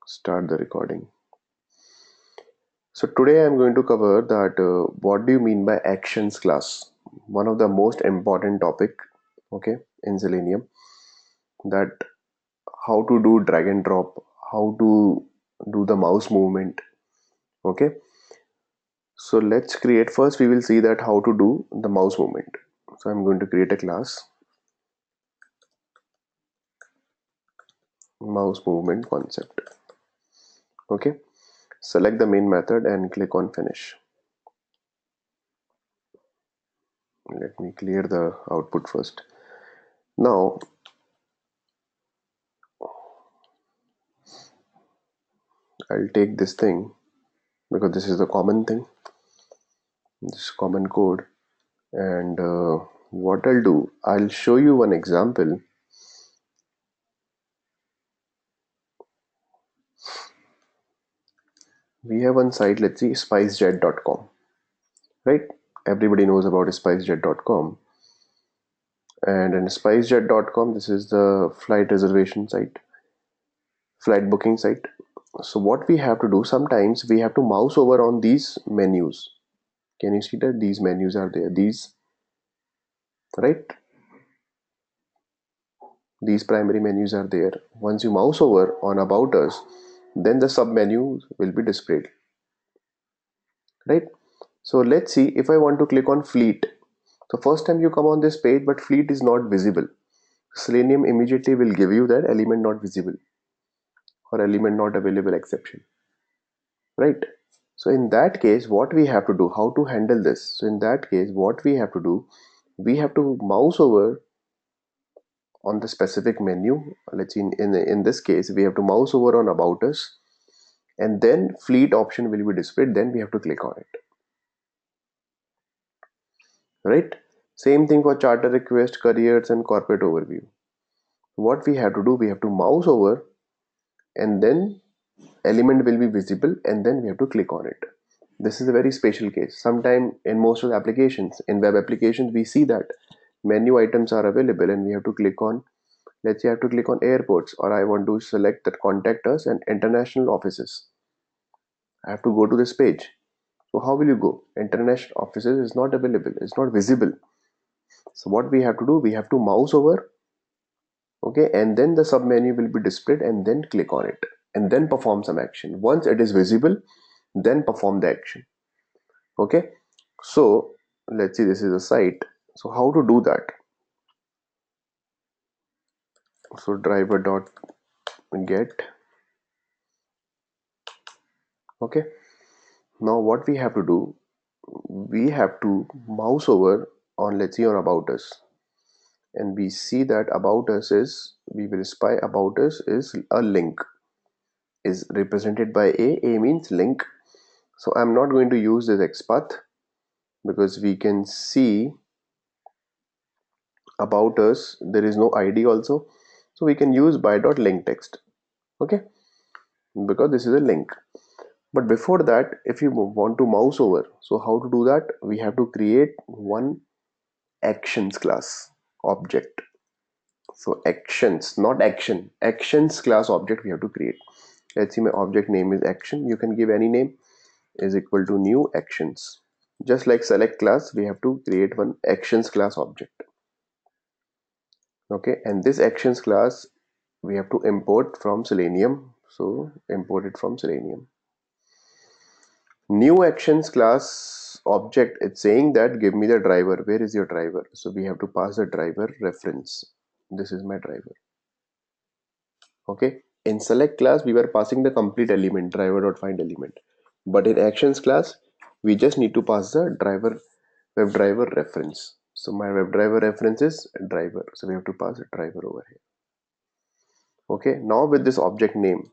Start the recording. So today I'm going to cover that what do you mean by actions class? One of the most important topic, okay, in Selenium, that how to do drag and drop, how to do the mouse movement, okay. So let's create, first we will see that how to do the mouse movement. So I'm going to create a class, mouse movement concept, okay. Select the main method and click on finish. Let me clear the output first. Now I'll take this thing because this is the common thing, this common code, and what I'll do, I'll show you one example. We have one site, let's see, spicejet.com, right? Everybody knows about spicejet.com, and in spicejet.com, this is the flight reservation site, flight booking site. So what we have to do, sometimes we have to mouse over on these menus. Can you see that these menus are there, these, right? These primary menus are there. Once you mouse over on about us, then the sub menu will be displayed, right? So let's see, if I want to click on fleet, so first time you come on this page but fleet is not visible, Selenium immediately will give you that element not visible or element not available exception, right? So in that case, what we have to do, how to handle this? So in that case, what we have to do, we have to mouse over on the specific menu. Let's see, in this case we have to mouse over on about us, and then fleet option will be displayed, then we have to click on it, right? Same thing for charter request, careers, and corporate overview. What we have to do, we have to mouse over, and then element will be visible, and then we have to click on it. This is a very special case. Sometime in most of the applications, in web applications, we see that menu items are available and we have to click on, let's say I have to click on airports, or I want to select that contact us and international offices. I have to go to this page. So how will you go? International offices is not available, it's not visible. So what we have to do, we have to mouse over, okay, and then the sub menu will be displayed, and then click on it, and then perform some action. Once it is visible, then perform the action, okay. So let's see, this is a site. So how to do that? So driver dot get, okay. Now what we have to do, we have to mouse over on, let's see, on about us, and we see that about us is, we will spy about us is a link, is represented by a means link. So I'm not going to use this XPath because we can see about us there is no ID also, so we can use by dot link text, okay, because this is a link. But before that, if you want to mouse over, so how to do that? We have to create one actions class object. So actions, not action, actions class object we have to create. Let's see, my object name is action, you can give any name, is equal to new actions. Just like select class, we have to create one actions class object, okay. And this actions class we have to import from Selenium, so import it from Selenium. New actions class object, it's saying that give me the driver. Where is your driver? So we have to pass the driver reference. This is my driver, okay. In select class we were passing the complete element, driver.find element, but in actions class we just need to pass the driver, web driver reference. So my web driver reference is driver, so we have to pass a driver over here, okay. Now with this object name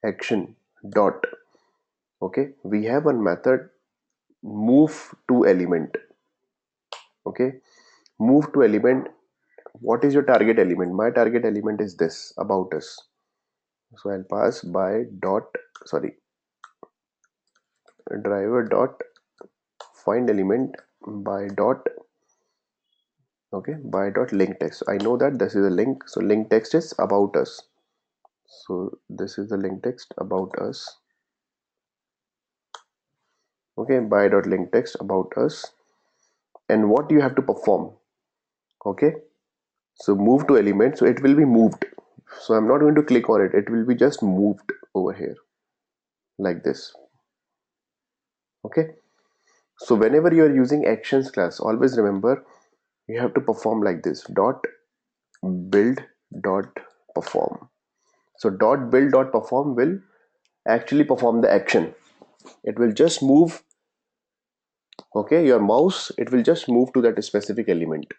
action dot, okay, we have one method move to element, okay. Move to element, what is your target element? My target element is this, about us. So I'll pass by dot, sorry, driver dot find element by dot, okay, by dot link text. I know that this is a link, so link text is about us. So this is the link text about us. Okay, by.link text about us, and what you have to perform. Okay, so move to element, so it will be moved. So I'm not going to click on it, it will be just moved over here like this. Okay, so whenever you are using actions class, always remember you have to perform like this: dot build dot perform. So dot build dot perform will actually perform the action. It will just move, okay, your mouse, it will just move to that specific element.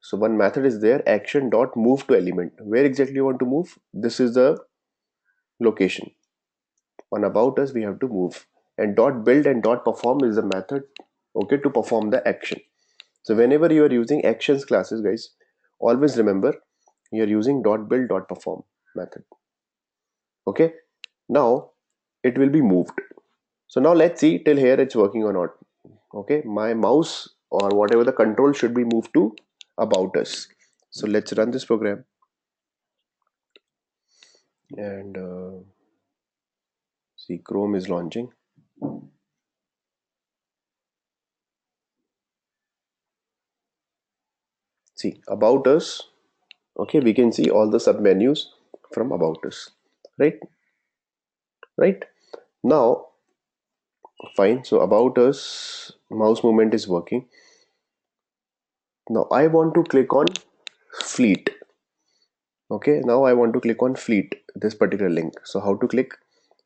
So one method is there, action dot move to element. Where exactly you want to move? This is the location. On about us we have to move, and dot build and dot perform is the method, okay, to perform the action. So whenever you are using actions classes, guys, always remember you are using dot build dot perform method. Okay, now it will be moved. So now let's see till here it's working or not. Okay, my mouse or whatever the control should be moved to about us. So let's run this program, and see, Chrome is launching. See, about us. Okay, we can see all the sub menus from about us, right? Right now, fine. So about us, mouse movement is working. Now I want to click on fleet. Okay, now I want to click on fleet, this particular link. So how to click?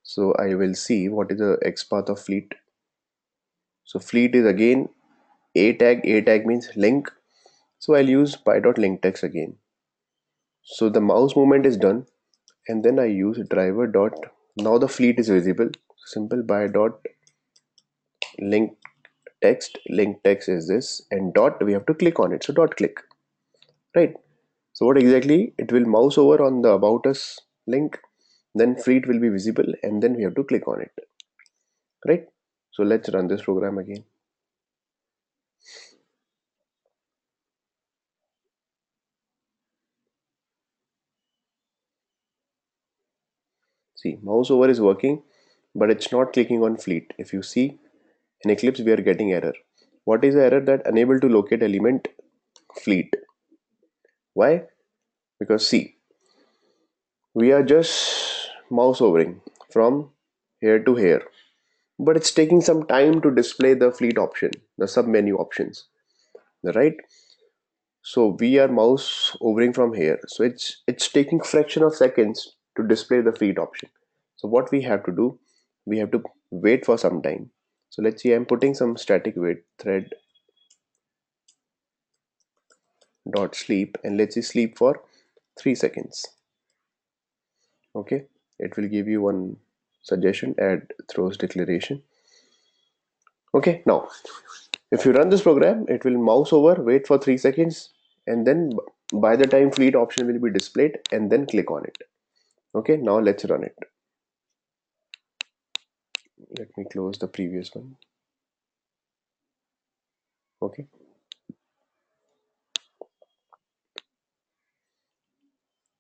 So I will see what is the X path of fleet. So fleet is again a tag means link. So I'll use by.link text again. So the mouse movement is done, and then I use driver dot. Now the fleet is visible. Simple by dot link text. Link text is this, and dot, we have to click on it. So dot click, right? So what exactly? It will mouse over on the about us link, then fleet will be visible, and then we have to click on it, right? So let's run this program again. See, mouse over is working, but it's not clicking on fleet. If you see in Eclipse, we are getting error. What is the error? That unable to locate element fleet. Why? Because see, we are just mouse overing from here to here, but it's taking some time to display the fleet option, the sub menu options, right? So we are mouse overing from here, so it's taking fraction of seconds to display the fleet option. So what we have to do, we have to wait for some time. So let's see, I'm putting some static wait thread dot sleep, and let's see, sleep for 3 seconds. Okay, it will give you one suggestion, add throws declaration. Okay, now if you run this program, it will mouse over, wait for 3 seconds, and then by the time fleet option will be displayed, and then click on it. Okay, now let's run it. Let me close the previous one. Okay,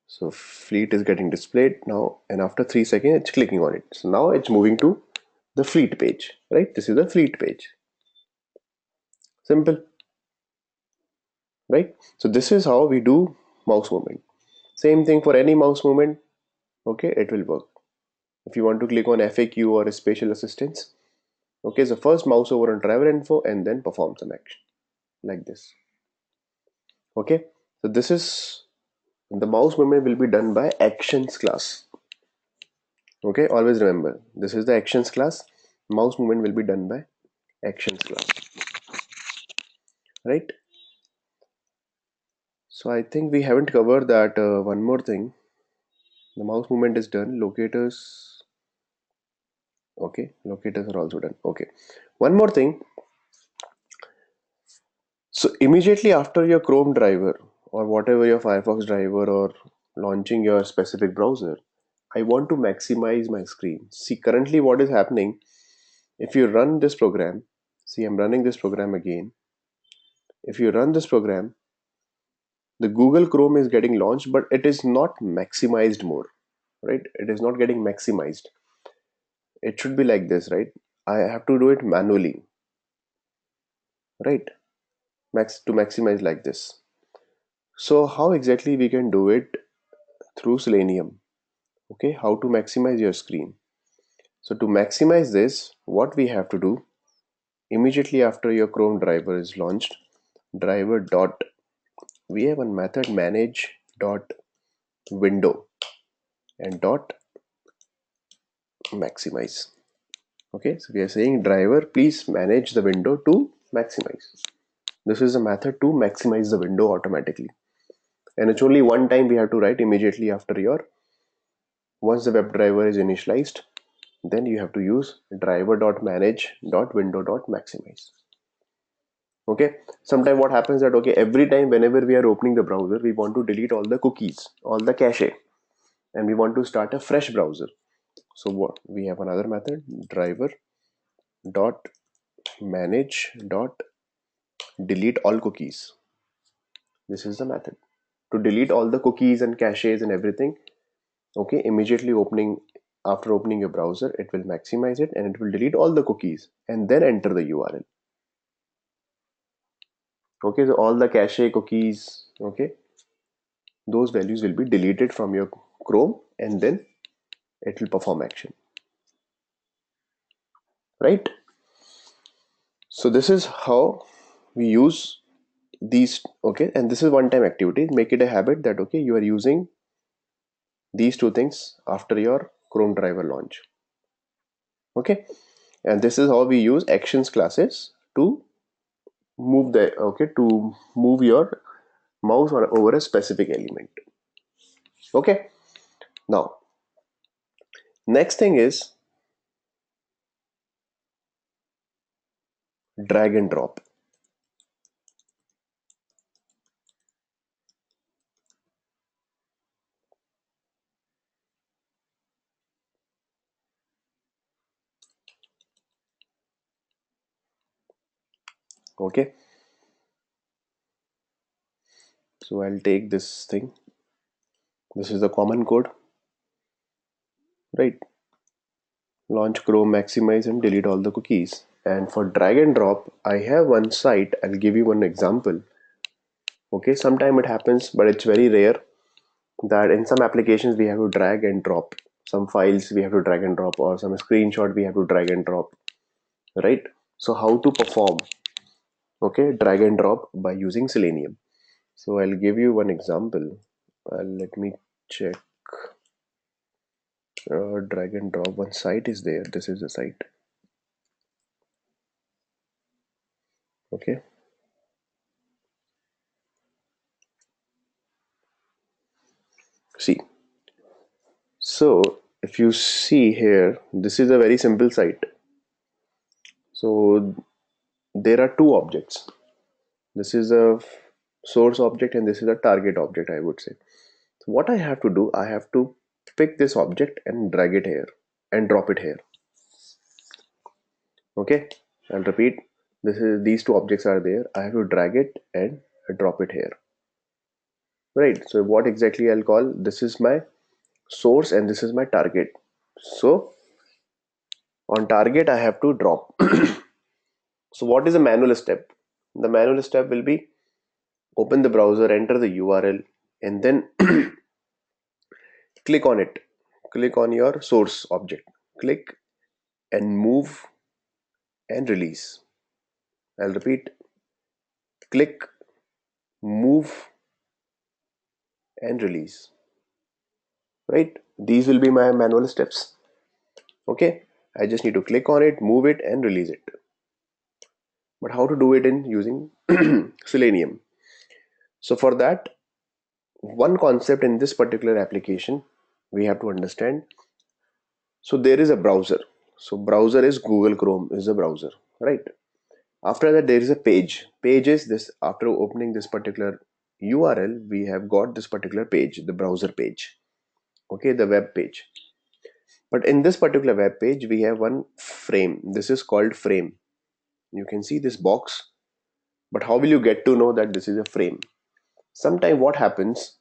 so fleet is getting displayed now, and after 3 seconds it's clicking on it. So now it's moving to the fleet page, right? This is the fleet page. Simple, right? So this is how we do mouse movement. Same thing for any mouse movement. Okay, it will work. If you want to click on FAQ or spatial assistance, okay, so first mouse over on driver info and then perform some action like this. Okay, so this is, the mouse movement will be done by actions class. Okay, always remember this is the actions class. Mouse movement will be done by actions class, right? So I think we haven't covered that. One more thing, the mouse movement is done, locators. Okay, locators are also done. Okay, one more thing. So immediately after your Chrome driver or whatever your Firefox driver or launching your specific browser, I want to maximize my screen. See, currently what is happening, if you run this program, see, I'm running this program again. If you run this program, the Google Chrome is getting launched, but it is not maximized more, right? It is not getting maximized. It should be like this, right? I have to do it manually, right? To maximize like this. So how exactly we can do it through Selenium? Okay, how to maximize your screen? So to maximize this, what we have to do, immediately after your Chrome driver is launched, driver dot, we have one method manage dot window and dot maximize. Okay, so we are saying driver please manage the window to maximize. This is a method to maximize the window automatically, and it's only one time we have to write immediately after your, once the web driver is initialized, then you have to use driver.manage.window.maximize. Okay, sometimes what happens that, okay, every time whenever we are opening the browser, we want to delete all the cookies, all the cache, and we want to start a fresh browser. So what we have, another method, driver dot manage dot delete all cookies. This is the method to delete all the cookies and caches and everything. Okay, immediately after opening your browser, it will maximize it and it will delete all the cookies and then enter the URL. Okay, so all the cache cookies, okay, those values will be deleted from your Chrome and then it will perform action, right? So this is how we use these. Okay, and this is one time activity. Make it a habit that, okay, you are using these two things after your Chrome driver launch. Okay, and this is how we use actions classes to move your mouse over a specific element. Okay, now next thing is drag and drop. Okay, so I'll take this thing. This is the common code, right? Launch Chrome, maximize and delete all the cookies. And for drag and drop, I have one site. I'll give you one example. Okay, sometime it happens, but it's very rare that in some applications we have to drag and drop some files, we have to drag and drop, or some screenshot we have to drag and drop, right? So how to perform, okay, drag and drop by using Selenium? So I'll give you one example. Let me check. Drag and drop, one site is there. This is the site. Okay, see, so if you see here, this is a very simple site. So there are two objects. This is a source object and this is a target object, I would say. So what I have to do, I have to pick this object and drag it here and drop it here. Okay, I'll repeat. These two objects are there. I have to drag it and drop it here. Right. So what exactly I'll call, this is my source and this is my target. So on target I have to drop. So what is the manual step? The manual step will be open the browser, enter the URL, and then click on it. Click on your source object. Click and move and release. I'll repeat. Click, move and release. Right? These will be my manual steps. Okay? I just need to click on it, move it and release it. But how to do it in using Selenium? So for that, one concept in this particular application we have to understand. So there is a browser. So browser is Google Chrome is a browser, right? After that there is a page. Page is this, after opening this particular URL, we have got this particular page, the browser page. Okay, the web page. But in this particular web page, we have one frame. This is called frame. You can see this box. But how will you get to know that this is a frame? Sometime what happens,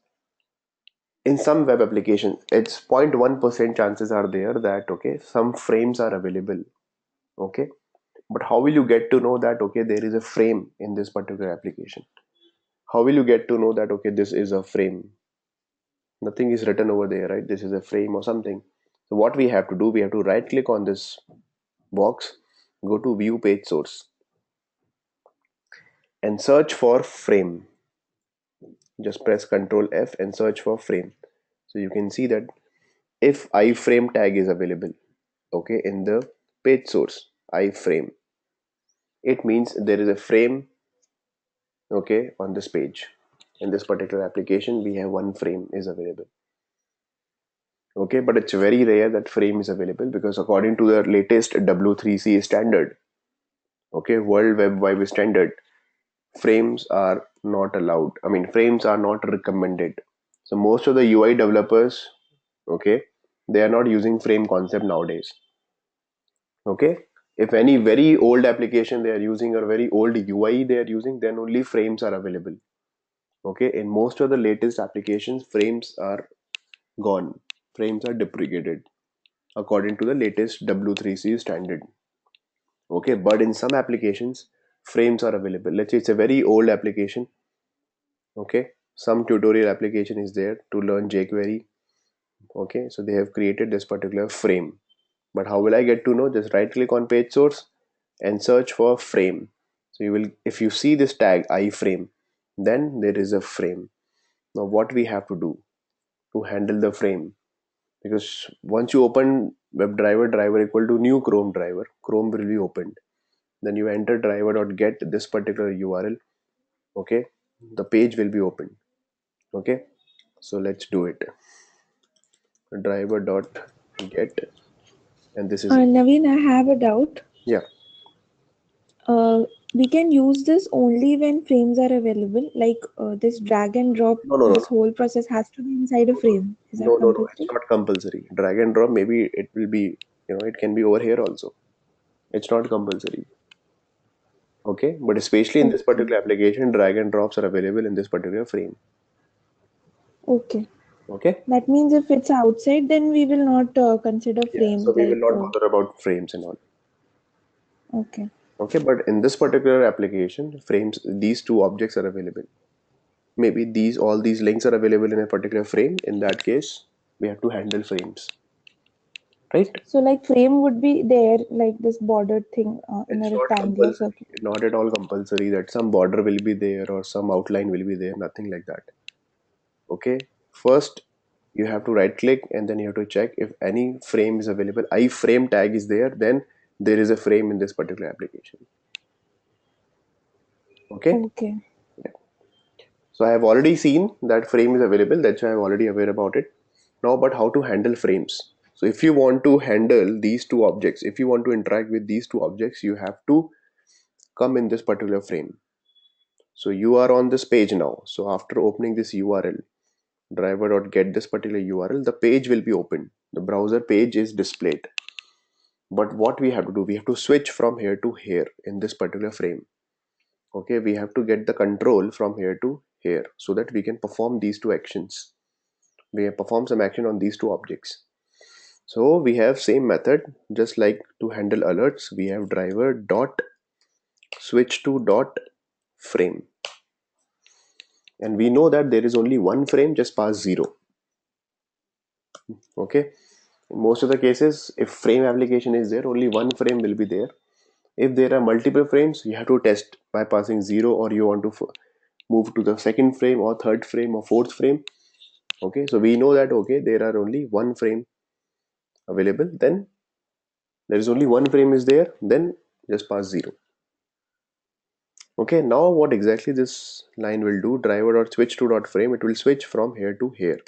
in some web applications, it's 0.1% chances are there that okay, some frames are available. Okay, but how will you get to know that okay, there is a frame in this particular application? How will you get to know that okay, this is a frame? Nothing is written over there, right? This is a frame or something. So what we have to do, we have to right click on this box, go to view page source and search for frame. Just press Ctrl F and search for frame. So you can see that if iframe tag is available, okay, in the page source iframe, it means there is a frame, okay, on this page. In this particular application, we have one frame is available. Okay, but it's very rare that frame is available because according to the latest W3C standard, okay, World Web Web Standard, frames are not allowed. I mean, frames are not recommended. So most of the UI developers, okay, they are not using frame concept nowadays. Okay, if any very old application they are using or very old UI they are using, then only frames are available. Okay, in most of the latest applications, frames are gone. Frames are deprecated according to the latest W3C standard. Okay, but in some applications, frames are available. Let's say it's a very old application. Okay, some tutorial application is there to learn jQuery. Okay, so they have created this particular frame. But how will I get to know? Just right click on page source and search for frame. So you will, if you see this tag iframe, then there is a frame. Now what we have to do to handle the frame, because once you open WebDriver equal to new Chrome driver, Chrome will be opened. Then you enter driver.get this particular URL. Okay, the page will be opened. Okay, so let's do it. Driver.get, and this is it. Naveen, I have a doubt. Yeah. We can use this only when frames are available. Like this drag and drop, No, no, no, this whole process has to be inside a frame. Is no, that no, no. It's compulsory? not compulsory. Drag and drop. Maybe it will be. It can be over here also. It's not compulsory. Okay, but especially in this Okay. particular application, drag and drops are available in this particular frame. Okay. Okay. That means if it's outside, then we will not consider Yeah. So frames we will like. not bother about frames and all. Okay. Okay, but in this particular application, frames, these two objects are available. Maybe these all these links are available in a particular frame. In that case, we have to handle frames, right? So like frame would be there like this bordered thing in a It's not rectangular compulsory, circle. not at all compulsory that some border will be there or some outline will be there, nothing like that. Okay, first you have to right click and then you have to check if any frame is available. Iframe tag is there, then there is a frame in this particular application. Okay, Okay. so I have already seen that frame is available, that's why I'm already aware about it. Now, but how to handle frames? So if you want to handle these two objects, if you want to interact with these two objects, you have to come in this particular frame. So you are on this page now. So after opening this URL, driver.get this particular URL, the page will be opened. The browser page is displayed. But what we have to do, we have to switch from here to here in this particular frame. Okay, we have to get the control from here to here so that we can perform these two actions. We have performed some action on these two objects. So we have same method, just like to handle alerts, we have driver dot switch to dot frame. And we know that there is only one frame, just pass 0. Okay, in most of the cases, if frame application is there, only one frame will be there. If there are multiple frames, you have to test by passing 0, or you want to move to the second frame or third frame or fourth frame. Okay, so we know that okay, there are only one frame available, then there is only one frame is there, then just pass 0. Okay, now what exactly this line will do, driver dot switch to dot frame, it will switch from here to here.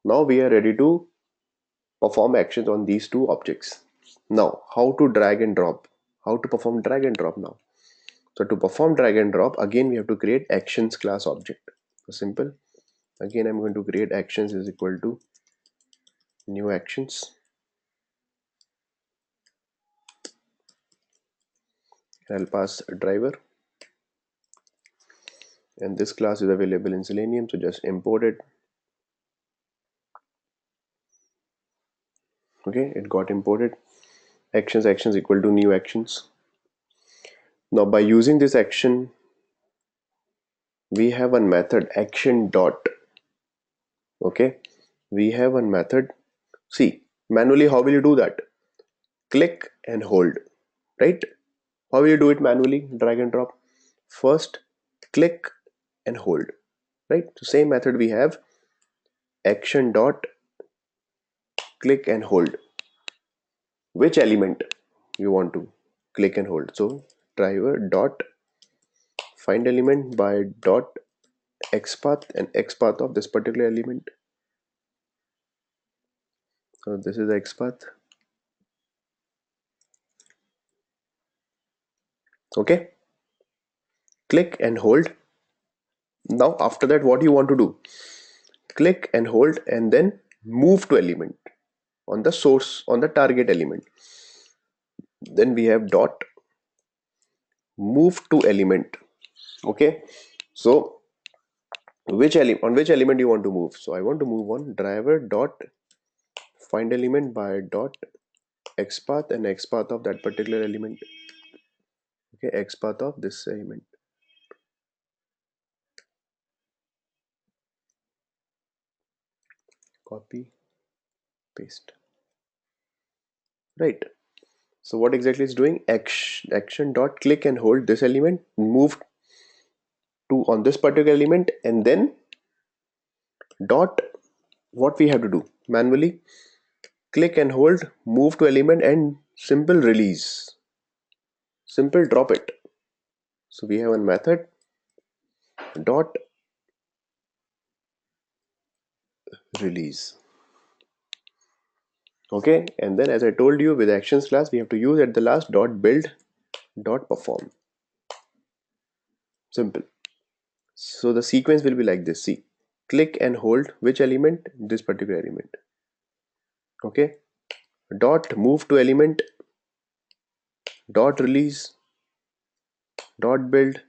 Now we are ready to perform actions on these two objects. Now, how to drag and drop? How to perform drag and drop now? So to perform drag and drop, again we have to create actions class object. So simple. Again, I'm going to create actions is equal to new actions. I'll pass a driver. And this class is available in Selenium, so just import it. Okay, it got imported. Actions equal to new actions. Now by using this action, we have one method action dot. Okay, we have one method. See, manually how will you do that? Click and hold, right? How will you do it manually? Drag and drop. First, click and hold, right? So same method we have action dot click and hold. Which element you want to click and hold? So driver dot find element by dot xpath and xpath of this particular element. So this is the xpath. Okay, click and hold. Now after that, what you want to do? Click and hold and then move to element on the source, on the target element. Then we have dot move to element. Okay, so which element, on which element you want to move? So I want to move on driver dot find element by dot xpath and xpath of that particular element. Okay, xpath of this element. Copy, paste. Right. So what exactly is doing? Action dot click and hold this element, move to on this particular element, and then dot what we have to do manually click and hold, move to element, and simple release, simple drop it. So we have a method dot release. Okay, and then as I told you with actions class we have to use at the last dot build dot perform. Simple. So the sequence will be like this. See, click and hold which element? This particular element. Okay, dot move to element, dot release, dot build,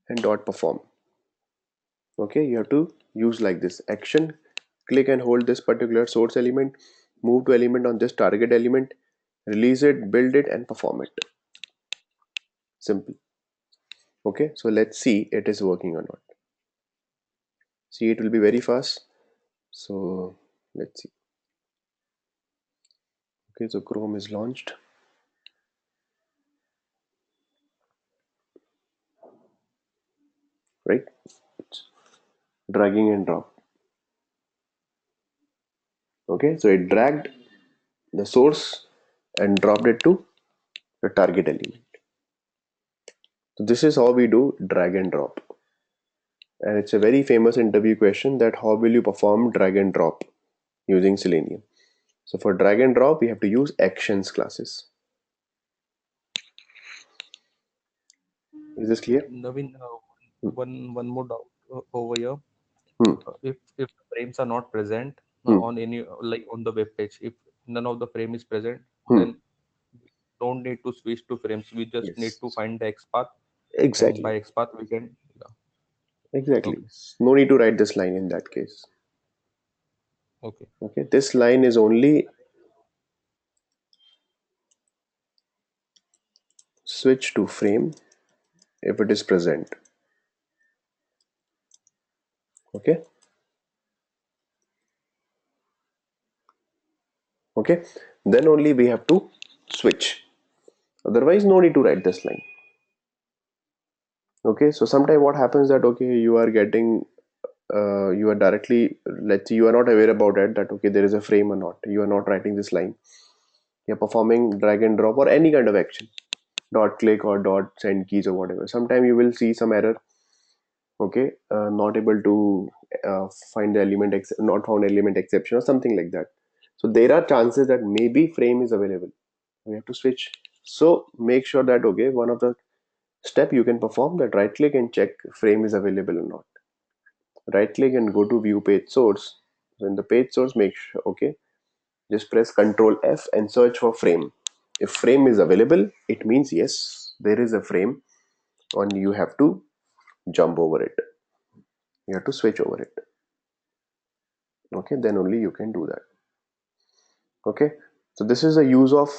and dot perform. Okay, you have to use like this action click and hold this particular source element, move to element on this target element, release it, build it, and perform it. Simple. Okay, so let's see it is working or not. See, it will be very fast. So let's see. Okay, so Chrome is launched. Right, it's dragging and drop. Okay, so it dragged the source and dropped it to the target element. So this is how we do drag and drop. And it's a very famous interview question that how will you perform drag and drop using Selenium. So for drag and drop we have to use actions classes. Is this clear? Naveen, Hmm. one more doubt over here. Hmm. If frames are not present Hmm. on any like on the web page, if none of the frame is present, Hmm. then we don't need to switch to frames. We just need Yes, to find the XPath, and exactly, by XPath we can. Yeah. exactly. Okay. No need to write this line in that case. Okay. Okay, this line is only switch to frame if it is present. Okay, okay, then only we have to switch. Otherwise, no need to write this line. Okay, so sometime what happens that okay you are getting you are directly, let's say you are not aware about it that okay there is a frame or not, you are not writing this line, you're performing drag and drop or any kind of action, dot click or dot send keys or whatever. Sometime you will see some error. Okay, not able to find the element not found element exception or something like that. So there are chances that maybe frame is available, we have to switch. So make sure that okay one of the step you can perform that right click and check frame is available or not. Right click and go to view page source. So in the page source make sure okay just press Ctrl F and search for frame. If frame is available it means yes there is a frame and you have to jump over it, you have to switch over it. Okay, then only you can do that. Okay, so this is a use of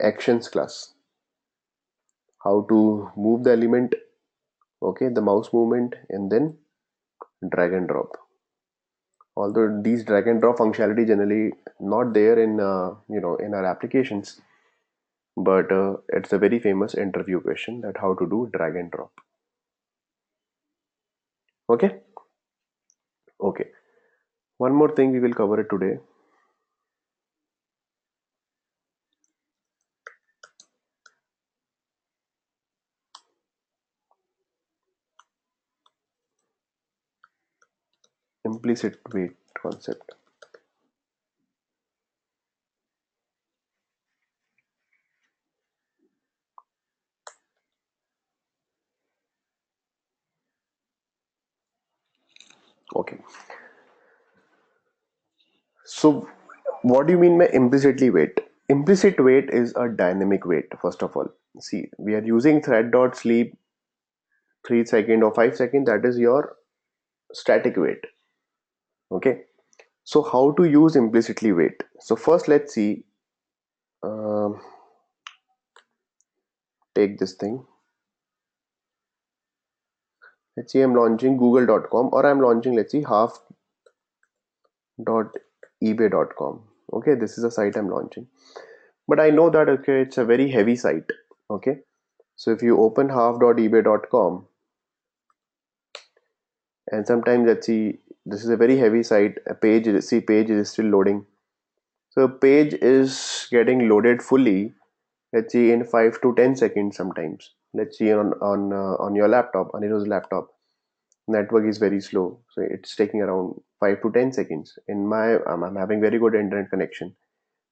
actions class, how to move the element, okay, the mouse movement, and then drag and drop. Although these drag and drop functionality generally not there in in our applications, but it's a very famous interview question, that how to do drag and drop. Okay, okay, one more thing we will cover it today. Implicit wait concept. Okay, so what do you mean by implicitly wait? Implicit wait is a dynamic wait. First of all, see, we are using thread.sleep 3 seconds or 5 seconds. That is your static wait. Okay, so how to use implicitly wait? So first let's see, um, take this thing. Let's see, I'm launching google.com, or I'm launching, let's see, half.ebay.com. Okay, this is a site I'm launching, but I know that, okay, it's a very heavy site. Okay, so if you open half.ebay.com, and sometimes, let's see, this is a very heavy site, a page, see, page is still loading. So page is getting loaded fully, let's see, in 5 to 10 seconds sometimes. Let's see, on your laptop, on your laptop, network is very slow, so it's taking around 5 to 10 seconds. In my I'm having very good internet connection,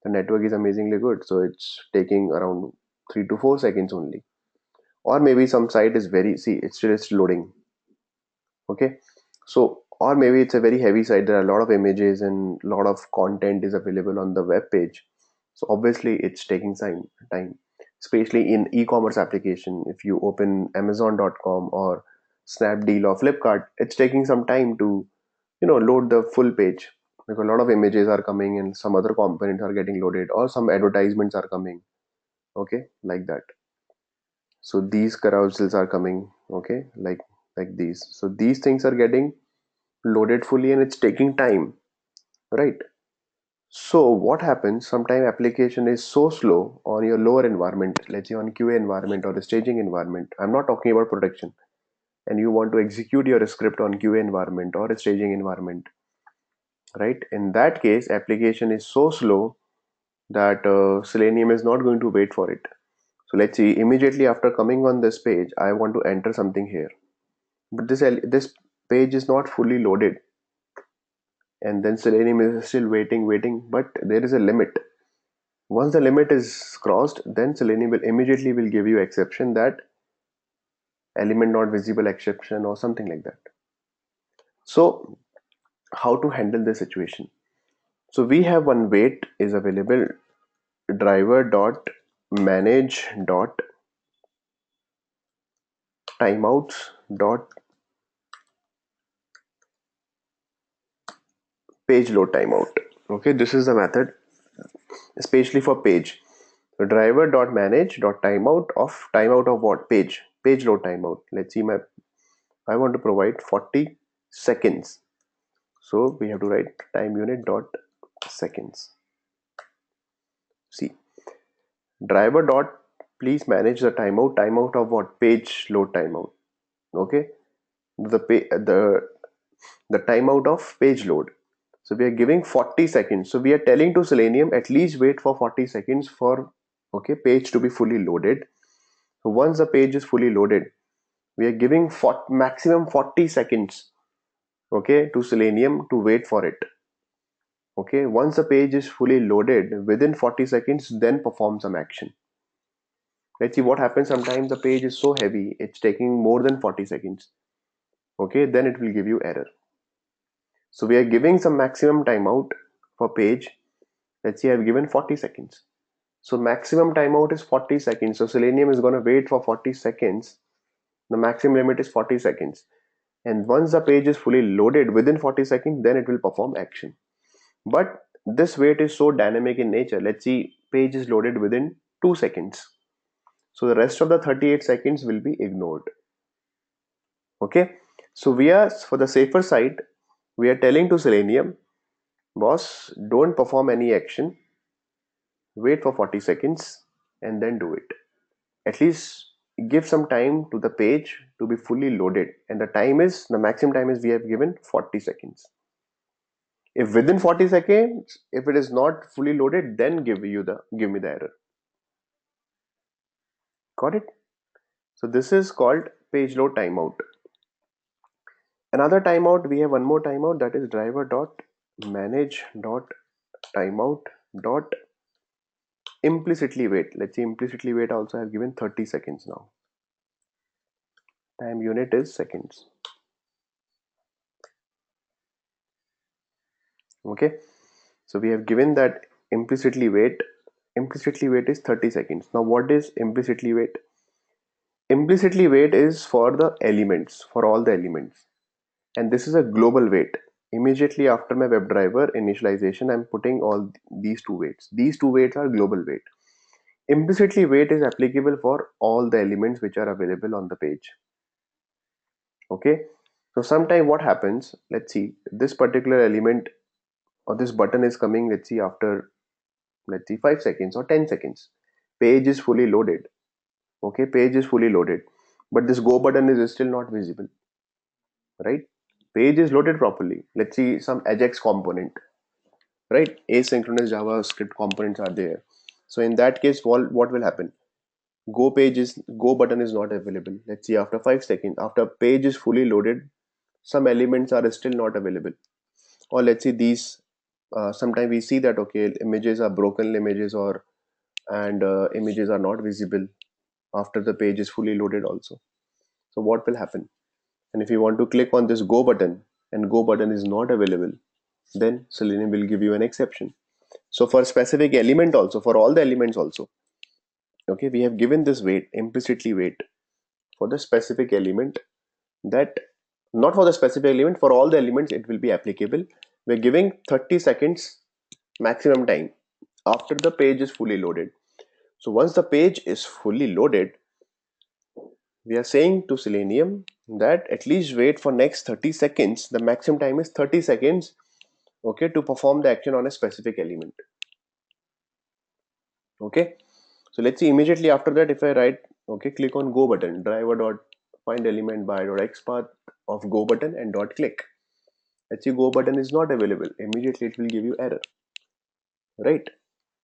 the network is amazingly good, so it's taking around 3 to 4 seconds only. Or maybe some site is very, see, it's still loading. Okay, so, or maybe it's a very heavy site, there are a lot of images and a lot of content is available on the web page, so obviously it's taking time, especially in e-commerce application. If you open amazon.com or Snapdeal or Flipkart, it's taking some time to load the full page, because a lot of images are coming and some other components are getting loaded, or some advertisements are coming, okay, like that. So these carousels are coming, okay, like these. So these things are getting loaded fully and it's taking time, right? So what happens, sometimes application is so slow on your lower environment, let's say on QA environment or the staging environment, I'm not talking about production, and you want to execute your script on QA environment or a staging environment, right? In that case, application is so slow that Selenium is not going to wait for it. So let's see, immediately after coming on this page, I want to enter something here, but this page is not fully loaded, and then Selenium is still waiting, but there is a limit. Once the limit is crossed, then Selenium will give you exception, that element not visible exception or something like that. So how to handle this situation? So we have one wait is available, driver dot manage dot timeouts dot page load timeout. Okay, this is the method especially for page. So driver dot manage dot timeout of what? Page load timeout. Let's see, I want to provide 40 seconds, so we have to write time unit dot seconds. See, driver dot please manage the timeout of what? Page load timeout. Okay, the timeout of page load. So we are giving 40 seconds. So we are telling to Selenium at least wait for 40 seconds for, okay, page to be fully loaded. So once the page is fully loaded, we are giving maximum 40 seconds, okay, to Selenium to wait for it. Okay, once the page is fully loaded, within 40 seconds, then perform some action. Let's see what happens. Sometimes the page is so heavy, it's taking more than 40 seconds. Okay, then it will give you error. So we are giving some maximum timeout for page. Let's see, I've given 40 seconds. So maximum timeout is 40 seconds. So Selenium is going to wait for 40 seconds. The maximum limit is 40 seconds. And once the page is fully loaded within 40 seconds, then it will perform action. But this wait is so dynamic in nature. Let's see, page is loaded within 2 seconds. So the rest of the 38 seconds will be ignored. Okay, so we are, for the safer side, we are telling to Selenium, boss, don't perform any action, wait for 40 seconds and then do it. At least give some time to the page to be fully loaded, and the maximum time is we have given 40 seconds. If within 40 seconds, if it is not fully loaded, then give me the error. Got it? So this is called page load timeout. Another timeout, we have one more timeout, that is driver.manage.timeout.implicitly wait. Let's see, implicitly wait also have given 30 seconds now. Time unit is seconds. Okay, so we have given that implicitly wait is 30 seconds. Now what is implicitly wait? Implicitly wait is for the elements, for all the elements, and this is a global wait. Immediately after my WebDriver initialization, I'm putting all these two waits. These two waits are global wait. Implicitly wait is applicable for all the elements which are available on the page. Okay, so sometime what happens, let's see, this particular element or this button is coming, let's see, after, let's see, 5 seconds or 10 seconds. Page is fully loaded. Okay, page is fully loaded, but this go button is still not visible, right? Page is loaded properly. Let's see, some Ajax component, right? Asynchronous JavaScript components are there. So in that case, what will happen? Go button is not available. Let's see, after 5 seconds, after page is fully loaded, some elements are still not available. Or let's see, these sometimes we see that, okay, images are broken images, or and images are not visible after the page is fully loaded also. So what will happen? And if you want to click on this go button and go button is not available, then Selenium will give you an exception. So for specific element also, for all the elements also, okay, we have given this wait, implicitly wait, for the specific element, that not for the specific element, for all the elements it will be applicable. We're giving 30 seconds maximum time after the page is fully loaded. So once the page is fully loaded, we are saying to Selenium that at least wait for next 30 seconds. The maximum time is 30 seconds, okay, to perform the action on a specific element. Okay, so let's see, immediately after that, if I write, okay, click on go button, driver dot find element by dot xpath of go button and dot click. Let's see, go button is not available. Immediately it will give you error, right?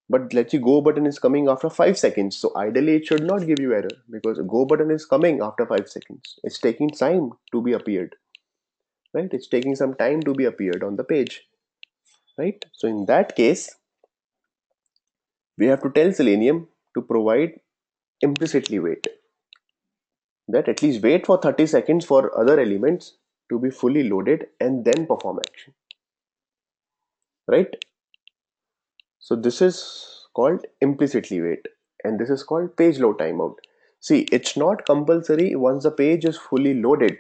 But let's see, go button is coming after 5 seconds. So ideally it should not give you error, because go button is coming after 5 seconds. It's taking time to be appeared, right? It's taking some time to be appeared on the page, right? So in that case, we have to tell Selenium to provide implicitly wait, that at least wait for 30 seconds for other elements to be fully loaded and then perform action, right? So this is called implicitly wait, and this is called page load timeout. See, it's not compulsory once the page is fully loaded.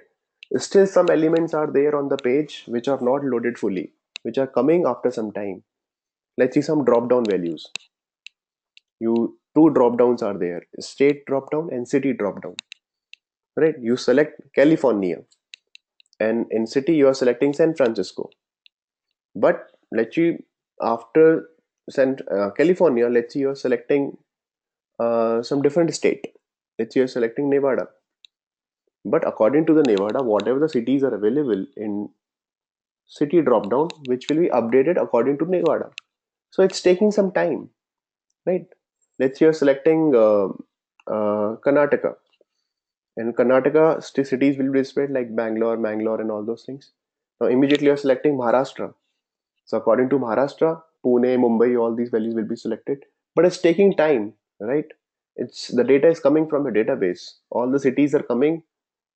Still some elements are there on the page which are not loaded fully, which are coming after some time. Let's see some drop down values. Two drop downs are there, state drop down and city drop down, right? You select California, and in city you are selecting San Francisco. But let's see, after California, let's see, you're selecting some different state. Let's say you're selecting Nevada. But according to the Nevada, whatever the cities are available in city drop down, which will be updated according to Nevada. So it's taking some time, right? Let's say you're selecting Karnataka, and Karnataka cities will be displayed like Bangalore, and all those things. Now immediately you're selecting Maharashtra. So according to Maharashtra, Pune, Mumbai, all these values will be selected. But it's taking time, right? It's the data is coming from the database. All the cities are coming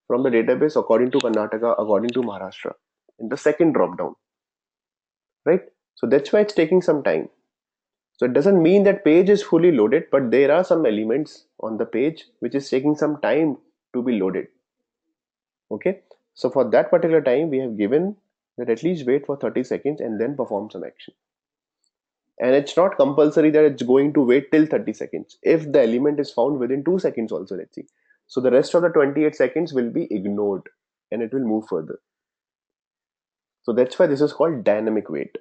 from the database according to Karnataka, according to Maharashtra, in the second drop down, right? So that's why it's taking some time. So it doesn't mean that page is fully loaded, but there are some elements on the page which is taking some time to be loaded. Okay, so for that particular time, we have given that at least wait for 30 seconds and then perform some action. And it's not compulsory that it's going to wait till 30 seconds. If the element is found within 2 seconds also, let's see. So the rest of the 28 seconds will be ignored and it will move further. So that's why this is called dynamic wait.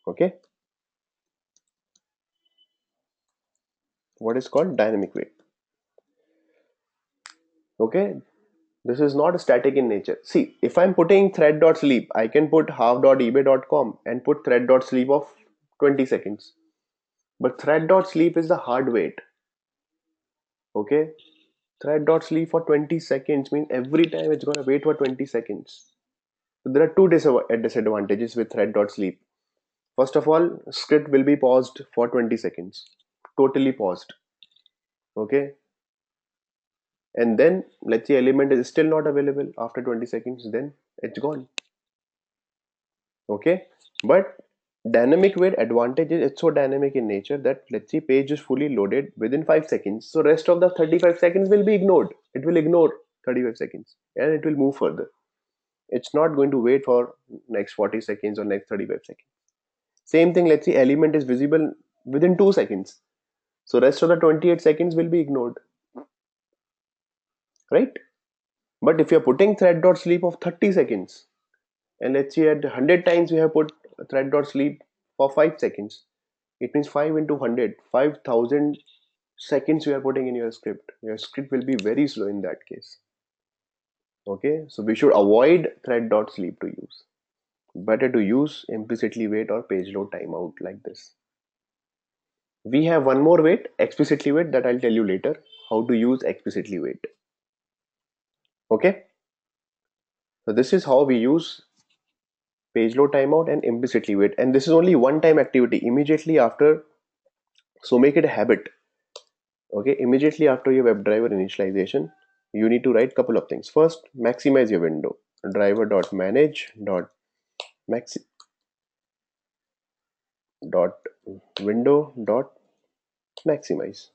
Okay. What is called dynamic wait? Okay. This is not static in nature. See, if I'm putting thread.sleep, I can put half.ebay.com and put thread.sleep of 20 seconds. But thread.sleep is the hard wait. Okay. Thread.sleep for 20 seconds means every time it's gonna wait for 20 seconds. So there are two disadvantages with thread.sleep. First of all, script will be paused for 20 seconds. Totally paused. Okay. And then let's say element is still not available after 20 seconds, then it's gone. Okay. But dynamic wait advantage is it's so dynamic in nature that let's say page is fully loaded within 5 seconds. So rest of the 35 seconds will be ignored. It will ignore 35 seconds and it will move further. It's not going to wait for next 40 seconds or next 35 seconds. Same thing, let's say element is visible within 2 seconds. So rest of the 28 seconds will be ignored. Right? But if you're putting thread.sleep of 30 seconds, and let's say at 100 times we have put thread.sleep for 5 seconds, it means 5 into 100, 5,000 seconds you are putting in your script. Your script will be very slow in that case. Okay, so we should avoid thread.sleep to use. Better to use implicitly wait or page load timeout like this. We have one more wait, explicitly wait, that I'll tell you later how to use explicitly wait. Okay, so this is how we use page load timeout and implicitly wait, and this is only one time activity immediately after. So make it a habit. Okay, immediately after your WebDriver initialization, you need to write couple of things. First, maximize your window. Driver.manage.maximize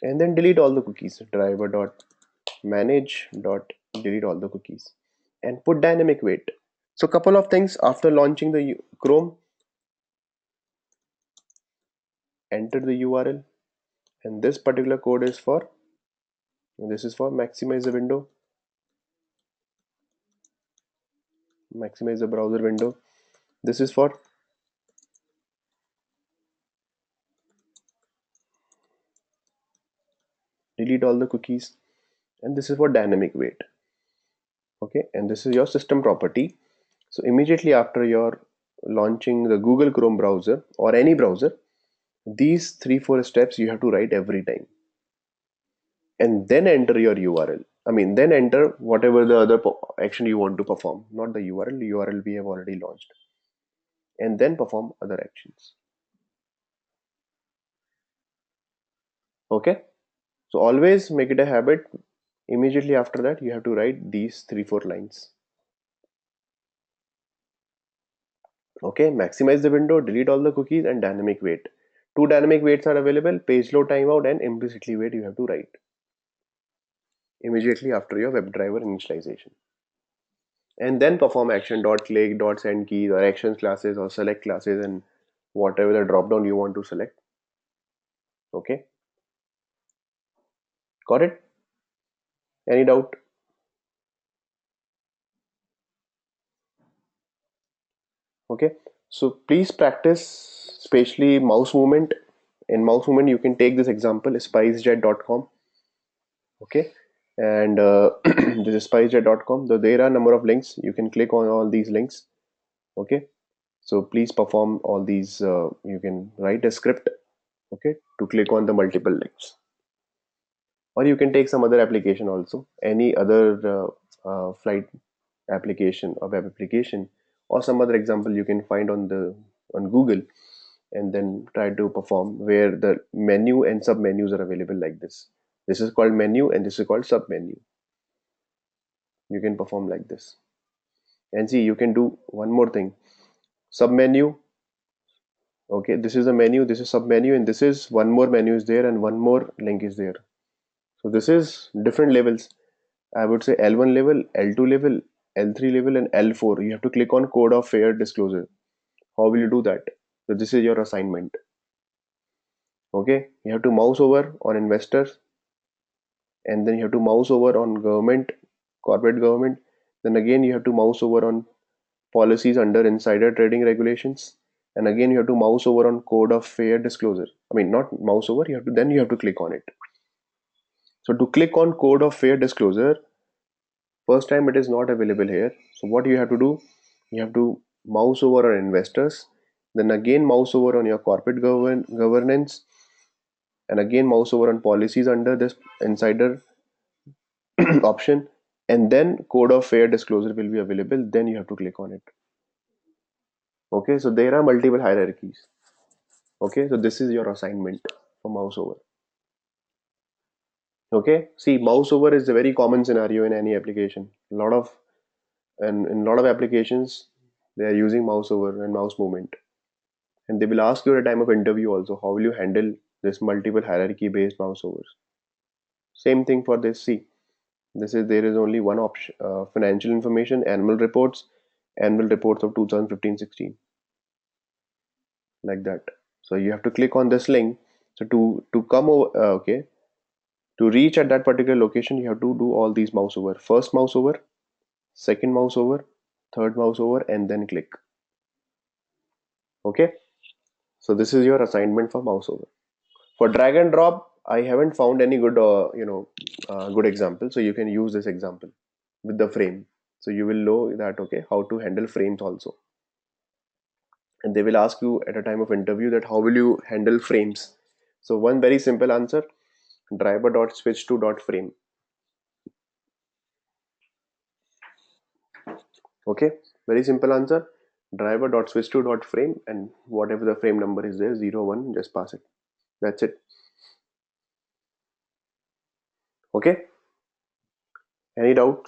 and then delete all the cookies. Driver.manage.delete all the cookies and put dynamic wait. So couple of things after launching the Chrome, enter the URL, and this particular code is for maximize the window, maximize the browser window. This is for delete all the cookies, and this is for dynamic wait. Okay, and this is your system property. So immediately after your launching the Google Chrome browser or any browser, these 3-4 steps you have to write every time, and then enter your URL. Then enter whatever the other action you want to perform, not the URL. URL we have already launched, and then perform other actions. Okay, so always make it a habit. Immediately after that, you have to write these 3-4 lines. Okay, maximize the window, delete all the cookies, and dynamic wait. Two dynamic waits are available: page load timeout and implicitly wait. You have to write immediately after your WebDriver initialization, and then perform action .click, .send keys, or actions classes, or select classes, and whatever the drop down you want to select. Okay, got it? Any doubt? Okay, so please practice, especially mouse movement. In mouse movement, you can take this example, spicejet.com. Okay, and this is spicejet.com. So there are a number of links. You can click on all these links. Okay, so please perform all these. You can write a script, okay, to click on the multiple links, or you can take some other application also, any other flight application or web application, or some other example you can find on Google, and then try to perform where the menu and sub menus are available like this. This is called menu and this is called sub menu. You can perform like this, and see, you can do one more thing. Sub menu. Okay, this is a menu, this is sub menu, and this is one more menu is there and one more link is there. So this is different levels. I would say L1 level, L2 level, L3 level, and L4. You have to click on code of fair disclosure. How will you do that? So this is your assignment. Okay, you have to mouse over on investors, and then you have to mouse over on government, corporate government. Then again you have to mouse over on policies under insider trading regulations, and again you have to mouse over on code of fair disclosure. I mean, not mouse over, you have to click on it. So to click on code of fair disclosure, first time it is not available here. So what you have to do, you have to mouse over on investors, then again mouse over on your corporate governance, and again mouse over on policies under this insider option, and then code of fair disclosure will be available. Then you have to click on it. Okay, so there are multiple hierarchies. Okay, so this is your assignment for mouse over. Okay, see, mouse over is a very common scenario in any application. In a lot of applications, they are using mouse over and mouse movement, and they will ask you at a time of interview also, how will you handle this multiple hierarchy based mouse overs. Same thing for this. See, there is only one option: financial information, annual reports of 2015-16, like that. So you have to click on this link. So to come over, okay, to reach at that particular location, you have to do all these mouse over: first mouse over, second mouse over, third mouse over, and then click. Okay, so this is your assignment for mouse over. For drag and drop, I haven't found any good good example, so you can use this example with the frame. So you will know that, okay, how to handle frames also. And they will ask you at a time of interview that how will you handle frames. So one very simple answer: driver dot switch to dot frame. Okay, very simple answer: driver dot switch to dot frame, and whatever the frame number is there, 0, 1, just pass it. That's it. Okay, any doubt?